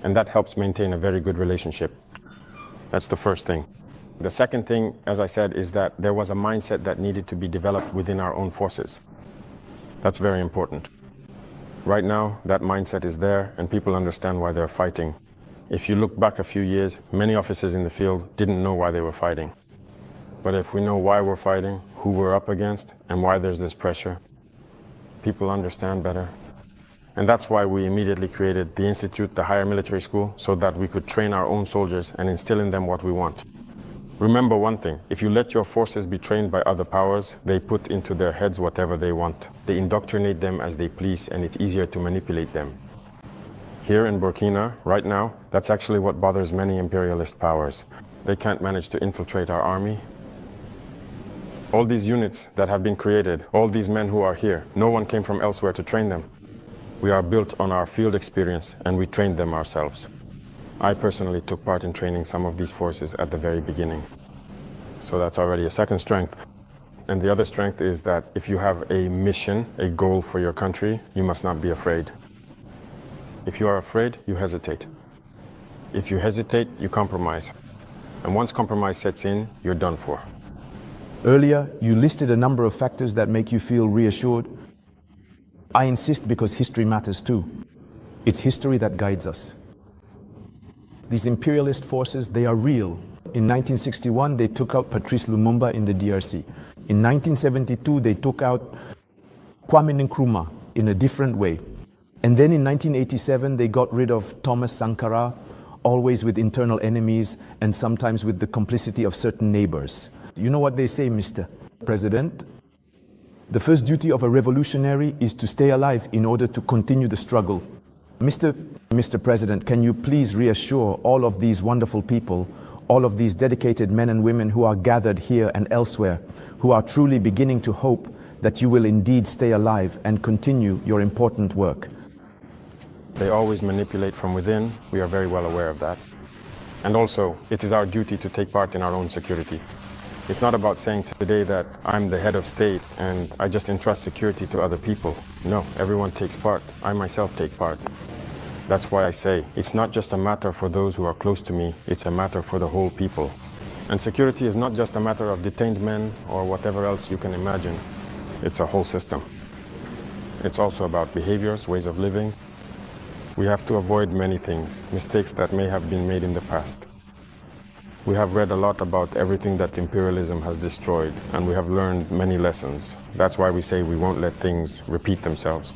and that helps maintain a very good relationship. That's the first thing. The second thing, as I said, is that there was a mindset that needed to be developed within our own forces. That's very important. Right now, that mindset is there, and people understand why they're fighting. If you look back a few years, many officers in the field didn't know why they were fighting. But if we know why we're fighting, who we're up against, and why there's this pressure, people understand better. And that's why we immediately created the Institute, the higher military school, so that we could train our own soldiers and instill in them what we want. Remember one thing, if you let your forces be trained by other powers, they put into their heads whatever they want. They indoctrinate them as they please, and it's easier to manipulate them. Here in Burkina, right now, that's actually what bothers many imperialist powers. They can't manage to infiltrate our army. All these units that have been created, all these men who are here, no one came from elsewhere to train them. We are built on our field experience, and we trained them ourselves. I personally took part in training some of these forces at the very beginning. So that's already a second strength. And the other strength is that if you have a mission, a goal for your country, you must not be afraid. If you are afraid, you hesitate. If you hesitate, you compromise. And once compromise sets in, you're done for. Earlier, you listed a number of factors that make you feel reassured. I insist because history matters too. It's history that guides us. These imperialist forces, they are real. In 1961, they took out Patrice Lumumba in the DRC. In 1972, they took out Kwame Nkrumah in a different way. And then in 1987, they got rid of Thomas Sankara, always with internal enemies and sometimes with the complicity of certain neighbors. You know what they say, Mr. President? The first duty of a revolutionary is to stay alive in order to continue the struggle. Mr. President, can you please reassure all of these wonderful people, all of these dedicated men and women who are gathered here and elsewhere, who are truly beginning to hope that you will indeed stay alive and continue your important work? They always manipulate from within. We are very well aware of that. And also, it is our duty to take part in our own security. It's not about saying today that I'm the head of state and I just entrust security to other people. No, everyone takes part. I myself take part. That's why I say it's not just a matter for those who are close to me, it's a matter for the whole people. And security is not just a matter of detained men or whatever else you can imagine. It's a whole system. It's also about behaviors, ways of living. We have to avoid many things, mistakes that may have been made in the past. We have read a lot about everything that imperialism has destroyed, and we have learned many lessons. That's why we say we won't let things repeat themselves.